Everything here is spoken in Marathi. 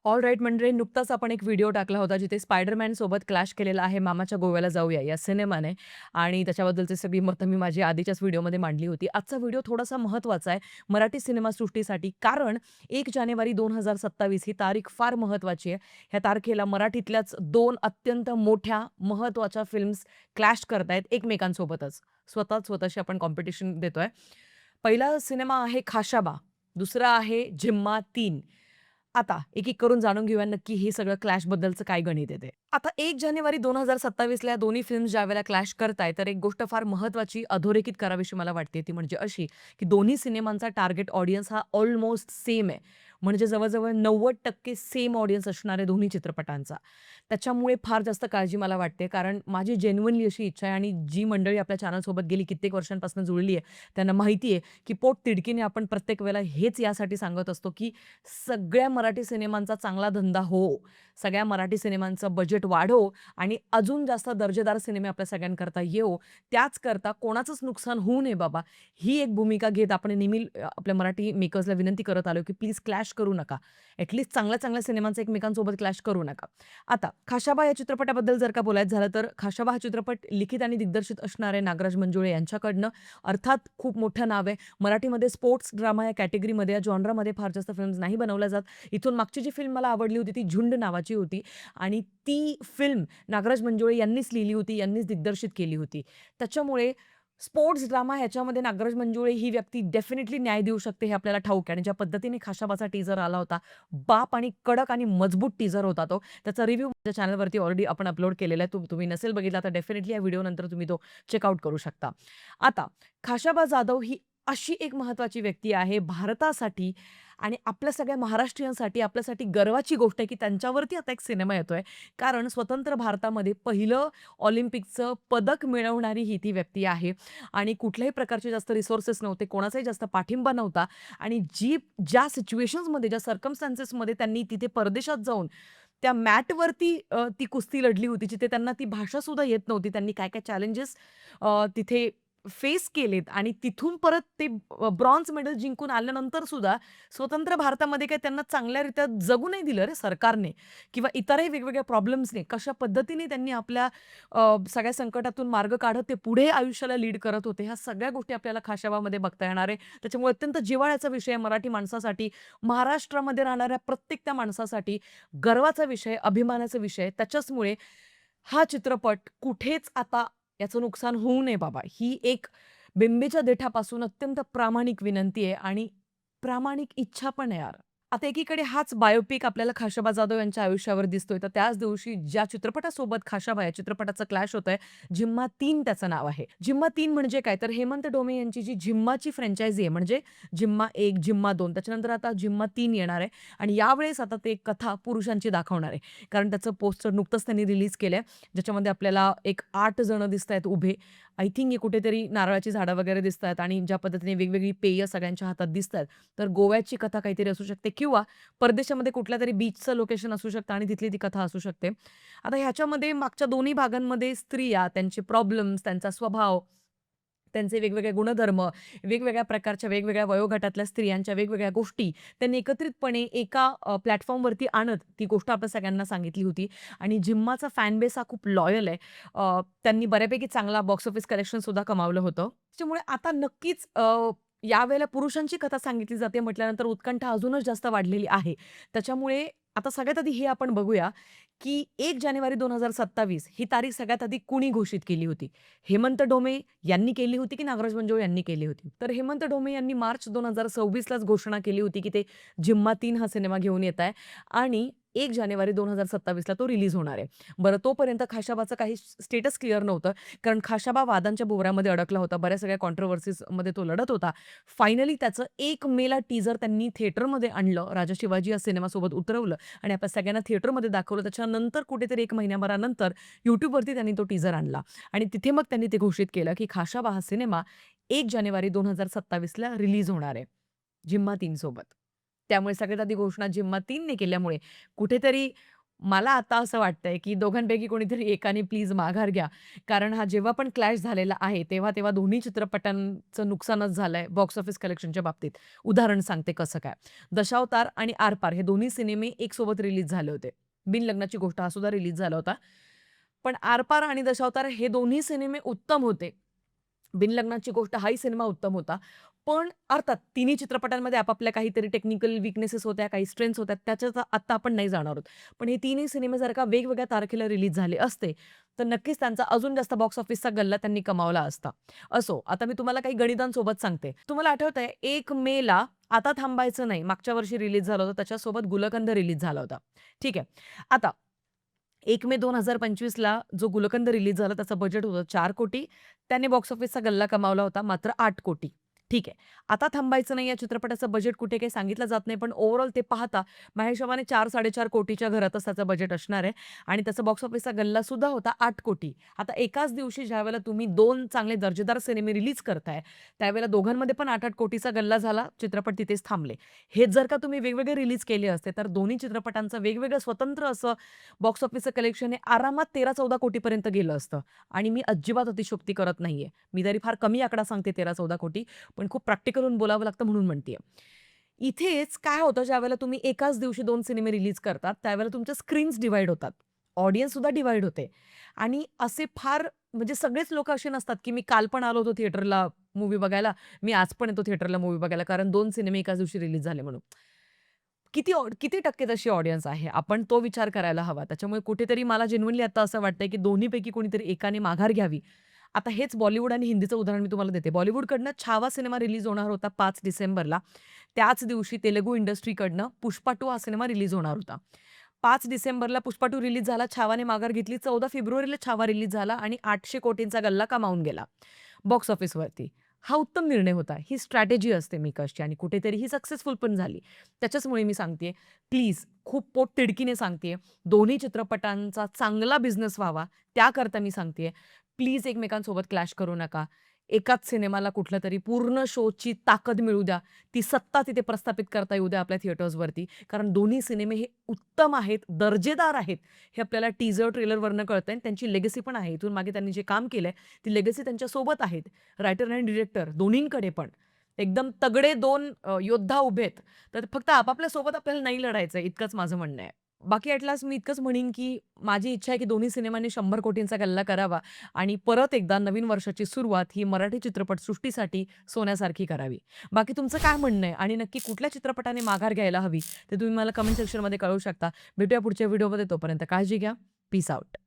ऑल राईट म्हणजे नुकताच आपण एक व्हिडिओ टाकला होता जिथे स्पायडरमॅन सोबत क्लॅश केलेला आहे मामाच्या गोव्याला जाऊया या सिनेमाने आणि त्याच्याबद्दलची सगळी मतं मी माझी आधीच्याच व्हिडिओमध्ये मांडली होती. आजचा व्हिडिओ थोडासा महत्त्वाचा आहे मराठी सिनेमासृष्टीसाठी कारण 1 जानेवारी 2027 ही तारीख फार महत्त्वाची आहे. ह्या तारखेला मराठीतल्याच 2 अत्यंत मोठ्या महत्त्वाच्या फिल्म्स क्लॅश करतायत एकमेकांसोबतच. स्वतःशी आपण कॉम्पिटिशन देतोय. पहिला सिनेमा आहे खाशाबा, दुसरा आहे झिम्मा 3. आता एक-एक करून जाणून घेऊया नक्की हे सगळं क्लॅशबद्दलचं काय गणित आहे ते. आता 1 जानेवारी 2027 ला या दोन्ही फिल्म्स ज्यावेळेला क्लॅश करतायत, तर एक गोष्ट फार महत्त्वाची अधोरेखित करावीशी मला वाटते. ती म्हणजे अशी, की दोन्ही सिनेमांचा टार्गेट ऑडियन्स हा ऑलमोस्ट सेम आहे. म्हणजे जवळ-जवळ 90% सेम ऑडियन्स असणार आहे दोन्ही चित्रपटांचा. त्याच्यामुळे फार जास्त काळजी मला वाटते. कारण माझी जेन्युइनली अशी इच्छा आहे आणि जी मंडळी आपल्या चॅनलसोबत गेली कित्येक वर्षांपासून जुळली आहे, त्यांना माहिती आहे, की पोटतिडकीने आपण प्रत्येक वेळेला हेच यासाठी सांगत असतो, की सगळ्या मराठी सिनेमांचा चांगला धंदा हो. सगळ्या मराठी सिनेमांचं बजेट वाढो आणि अजून जास्त दर्जेदार सिनेमे आपल्या सगळ्यांकरता येवो. त्याचकरता कोणाचंच नुकसान होऊ नये बाबा, ही एक भूमिका घेत आपण नेहमी आपल्या मराठी मेकर्सला विनंती करत आलो, की प्लीज क्लॅश करू नका. ॲट चांगल्या-चांगल्या सिनेमांचा एकमेकांसोबत क्लॅश करू नका. आता खाशाबा या चित्रपटाबद्दल जर का बोलायचं झालं, तर खाशाबा हा चित्रपट लिखित आणि दिग्दर्शित असणारे नागराज मंजुळे यांच्याकडनं. अर्थात खूप मोठं नाव आहे. मराठीमध्ये स्पोर्ट्स ड्रामा या कॅटेगरीमध्ये, या जॉनरामध्ये फार जास्त फिल्म्स नाही बनवल्या जात. इथून मागची जी फिल्म मला आवडली होती ती झुंड नावाची होती आणि ती फिल्म नागराज मंजुळे यांनीच लिहिली होती, यांनीच दिग्दर्शित केली होती. त्याच्यामुळे स्पोर्ट्स ड्रामा ह्याच्यामध्ये नागराज मंजुळे ही व्यक्ती डेफिनिटली न्याय देऊ शकते हे आपल्याला ठाऊक आहे आणि ज्या पद्धतीने खाशाबाचा टीझर आला होता, बाप आणि कडक आणि मजबूत टीझर होता तो. त्याचा रिव्ह्यू माझ्या चॅनलवरती ऑलरेडी आपण अपलोड केलेला आहे. तुम्ही नसेल बघितला तर डेफिनिटली या व्हिडिओनंतर तुम्ही तो चेक करू शकता. आता खाशाबा जाधव ही अशी एक महत्त्वाची व्यक्ती आहे भारतासाठी आणि आपल्या सगळ्या महाराष्ट्रीयांसाठी आपल्यासाठी गर्वाची गोष्ट आहे, की त्यांच्यावरती आता एक सिनेमा येतोय. कारण स्वतंत्र भारतामध्ये पहिलं ऑलिम्पिकचं पदक मिळवणारी ही ती व्यक्ती आहे आणि कुठल्याही प्रकारचे जास्त रिसोर्सेस नव्हते, कोणाचाही जास्त पाठिंबा नव्हता आणि ज्या सिच्युएशन्समध्ये, ज्या सर्कमस्टॅन्सेसमध्ये त्यांनी तिथे परदेशात जाऊन त्या मॅटवरती ती कुस्ती लढली होती, जिथे त्यांना ती भाषासुद्धा येत नव्हती. त्यांनी काय-काय चॅलेंजेस तिथे फेस केलेत आणि तिथून परत ते ब्रॉन्झ मेडल जिंकून आल्यानंतर सुद्धा स्वतंत्र भारतामध्ये काही त्यांना चांगल्यारीत्या जगू नाही दिलं रे सरकारने किंवा इतरही वेगवेगळ्या प्रॉब्लेम्सने. कशा पद्धतीने त्यांनी आपल्या सगळ्या संकटातून मार्ग काढत ते पुढे आयुष्याला लीड करत होते. ह्या सगळ्या गोष्टी आपल्याला खाशाबामध्ये बघता येणार आहे. त्याच्यामुळे अत्यंत जिव्हाळ्याचा विषय आहे मराठी माणसासाठी, महाराष्ट्रामध्ये राहणाऱ्या प्रत्येक त्या माणसासाठी गर्वाचा विषय, अभिमानाचा विषय. त्याच्याचमुळे हा चित्रपट कुठेच आता याचं नुकसान होऊ नये बाबा, ही एक बिंबीच्या देठापासून अत्यंत प्रामाणिक विनंती आहे आणि प्रामाणिक इच्छा पण आहे यार. आता एकीकडे हाच बायोपिक आपल्याला खाशाबा जाधव यांच्या आयुष्यावर दिसतोय, तर त्याच दिवशी ज्या चित्रपटासोबत खाशाबा या चित्रपटाचा क्लॅश होतोय, झिम्मा 3 त्याचं नाव आहे. झिम्मा 3 म्हणजे काय? तर हेमंत डोमे यांची जी झिम्माची फ्रँचायझी आहे, म्हणजे झिम्मा 1, झिम्मा 2 त्याच्यानंतर आता झिम्मा 3 येणार आहे आणि यावेळेस आता ते कथा पुरुषांची दाखवणार आहे. कारण त्याचं पोस्टर नुकतंच त्यांनी रिलीज केलंय, ज्याच्यामध्ये आपल्याला एक 8 जण दिसतायत उभे. आय थिंक हे कुठेतरी नारळाची झाडं वगैरे दिसतायत आणि ज्या पद्धतीने वेगवेगळी पेय सगळ्यांच्या हातात दिसतायत. तर गोव्याची कथा काहीतरी असू शकते किंवा परदेशामध्ये कुठल्यातरी बीचचं लोकेशन असू शकतं आणि तिथली ती कथा असू शकते. आता ह्याच्यामध्ये मागच्या दोन्ही भागांमध्ये स्त्रिया, त्यांचे प्रॉब्लेम्स, त्यांचा स्वभाव, त्यांचे वेगवेगळे गुणधर्म, वेगवेगळ्या प्रकारच्या वेगवेगळ्या वयोगटातल्या स्त्रियांच्या वेगवेगळ्या गोष्टी त्यांनी एकत्रितपणे एका प्लॅटफॉर्मवरती आणत ती गोष्ट आपल्या सगळ्यांना सांगितली होती आणि झिम्माचा फॅन बेस हा खूप लॉयल आहे. त्यांनी बऱ्यापैकी चांगला बॉक्स ऑफिस कलेक्शनसुद्धा कमावलं होतं. त्याच्यामुळे आता नक्कीच यावेळेला पुरुषांची कथा सांगितली जाते म्हटल्यानंतर उत्कंठा अजूनच जास्त वाढलेली आहे. त्याच्यामुळे आता सगळ्यात आधी हे आपण बघूया, की 1 जानेवारी 2027 ही तारीख सगळ्यात आधी कुणी घोषित केली होती? हेमंत डोमे यांनी केली होती, की नागराज मंजुळे यांनी केली होती? तर हेमंत डोमे यांनी मार्च 2026 लाच घोषणा केली होती, की ते झिम्मा 3 हा सिनेमा घेऊन येत आहे आणि 1 जानेवारी 2027 ला तो रिलीज होणार आहे. बरं तोपर्यंत खाशाबाचं काही स्टेटस क्लिअर नव्हतं. कारण खाशाबा वादांच्या भोवऱ्यामध्ये अडकला होता. बऱ्याच सगळ्या कॉन्ट्रोव्हर्सीजमध्ये तो लढत होता. फायनली त्याचं 1 मेला टीझर त्यांनी थिएटरमध्ये आणलं. राजा शिवाजी या सिनेमासोबत उतरवलं आणि आपल्या सगळ्यांना थिएटरमध्ये दाखवलं. त्याच्यानंतर कुठेतरी 1 महिन्याभरानंतर YouTubeवरती त्यांनी तो टीझर आणला आणि तिथे मग त्यांनी ते घोषित केलं, की खाशाबा हा सिनेमा 1 जानेवारी 2027 ला रिलीज होणार आहे, झिम्मा 3 सोबत. त्यामुळे सगळ्यात आधी घोषणा झिम्मा 3 ने केल्यामुळे कुठेतरी मला आता असं वाटतंय, की दोघांपैकी कोणीतरी एकाने प्लीज माघार घ्या. कारण हा जेव्हा पण क्लॅश झालेला आहे, तेव्हा दोन्ही चित्रपटांचं नुकसानच झालंय बॉक्स ऑफिस कलेक्शनच्या बाबतीत. उदाहरण सांगते कसं काय. दशावतार आणि आरपार हे दोन्ही सिनेमे एकसोबत रिलीज झाले होते. बिनलग्नाची गोष्ट हा सुद्धा रिलीज झाला होता. पण आरपार आणि दशावतार हे दोन्ही सिनेमे उत्तम होते. बिनलग्नाची गोष्ट हाही सिनेमा उत्तम होता. पण अर्थात तिन्ही चित्रपटांमध्ये आपापल्या काहीतरी टेक्निकल वीकनेसेस होत्या, काही स्ट्रेंथ्स होत्या. त्याच्यात आत्ता आपण नाही जाणार आहोत. पण हे तिन्ही सिनेमे जर का वेगवेगळ्या तारखेला रिलीज झाले असते, तर नक्कीच त्यांचा अजून जास्त बॉक्स ऑफिसचा गल्ला त्यांनी कमावला असता. असो, आता मी तुम्हाला काही गणितांसोबत सांगते. तुम्हाला आठवतंय 1 मेला आता थांबायचं नाही मागच्या वर्षी रिलीज झालं होतं. त्याच्यासोबत गुलकंद रिलीज झाला होता. ठीक आहे. आता 1 मे 2025ला जो गुलकंद रिलीज झाला त्याचं बजेट होतं 4 कोटी. त्याने बॉक्स ऑफिसचा गल्ला कमावला होता मात्र 8 कोटी. ठीक आहे. आता थांबायचं नाही या चित्रपटाचं बजेट कुठे काही सांगितलं जात नाही. पण ओव्हरऑल ते पाहता माझ्या हिशोबाने 4-4.5 कोटीच्या घरातच त्याचं बजेट असणार आहे आणि त्याचा बॉक्स ऑफिसचा गल्ला सुद्धा होता 8 कोटी. आता एकाच दिवशी ज्यावेळेला तुम्ही 2 चांगले दर्जेदार सिनेमे रिलीज करताय, त्यावेळेला दोघांमध्ये पण 8-8 कोटीचा गल्ला झाला. चित्रपट तिथेच थांबले. हेच जर का तुम्ही वेगवेगळे रिलीज केले असते, तर दोन्ही चित्रपटांचं वेगवेगळं स्वतंत्र असं बॉक्स ऑफिसचं कलेक्शन हे आरामात 13-14 कोटीपर्यंत गेलं असतं आणि मी अजिबात अतिशयोक्ती करत नाहीये. मी तरी फार कमी आकडा सांगते 13-14 कोटी, पण खूप प्रॅक्टिकल होऊन बोलावं लागतं म्हणून म्हणतीये. इथेच काय होतं ज्यावेळेला तुम्ही एकाच दिवशी 2 सिनेमे रिलीज करतात, त्यावेळेला तुमच्या स्क्रीन्स डिव्हाईड होतात. ऑडियन्स सुद्धा डिव्हाईड होते आणि असे फार म्हणजे सगळेच लोकं असे नसतात, की मी काल पण आलो होतो थिएटरला मूव्ही बघायला, मी आज पण येतो थिएटरला मूव्ही बघायला कारण 2 सिनेमे एकाच दिवशी रिलीज झाले म्हणून. किती टक्के तशी ऑडियन्स आहे? आपण तो विचार करायला हवा. त्याच्यामुळे कुठेतरी मला जेन्युइनली आता असं वाटतंय, की दोन्हीपैकी कोणीतरी एकाने माघार घ्यावी. आता हेच बॉलिवूड आणि हिंदीचं उदाहरण मी तुम्हाला देते. बॉलिवूडकडनं छावा सिनेमा रिलीज होणार होता 5 डिसेंबरला. त्याच दिवशी तेलुगू इंडस्ट्रीकडनं पुष्पा 2 हा सिनेमा रिलीज होणार होता. 5 डिसेंबरला पुष्पा 2 रिलीज झाला. छावाने माघार घेतली. 14 फेब्रुवारीला छावा रिलीज झाला आणि 800 कोटींचा गल्ला कमावून गेला बॉक्स ऑफिसवरती. हा उत्तम निर्णय होता. ही स्ट्रॅटेजी असते मेकर्सची आणि कुठेतरी ही सक्सेसफुल पण झाली. त्याच्याचमुळे मी सांगतेय, प्लीज खूप पोटतिडकीने सांगतेय, दोन्ही चित्रपटांचा चांगला बिझनेस व्हावा, त्याकरता मी सांगतेय, प्लीज एकमेकांसोबत क्लॅश करू नका. एकाच सिनेमाला कुठल्यातरी पूर्ण शोची ताकद मिळू द्या. ती सत्ता तिथे प्रस्थापित करता येऊ द्या आपल्या थिएटर्सवरती. कारण दोन्ही सिनेमे हे उत्तम आहेत, दर्जेदार आहेत. हे आपल्याला टीझर, ट्रेलरवरनं कळतंय आणि त्यांची लेगसी पण आहे. इथून मागे त्यांनी जे काम केलंय, ती लेगसी त्यांच्यासोबत आहेत. रायटर आणि डिरेक्टर दोन्हींकडे पण. एकदम तगडे 2 योद्धा उभे तर फक्त आपापल्या सोबत आपल्याला नाही लढायचंय, इतकंच माझं म्हणणं आहे. बाकी ॲट लास्ट मी इतकंच म्हणेन, की माझी इच्छा आहे, की दोन्ही सिनेमांनी 100 कोटींचा गल्ला करावा आणि परत एकदा नवीन वर्षाची सुरुवात ही मराठी चित्रपटसृष्टीसाठी सोन्यासारखी करावी. बाकी तुमचं काय म्हणणं आहे आणि नक्की कुठल्या चित्रपटाने माघार घ्यायला हवी, ते तुम्ही मला कमेंट सेक्शनमध्ये कळवू शकता. भेटूया पुढच्या व्हिडिओमध्ये. तोपर्यंत काळजी घ्या. Peace out.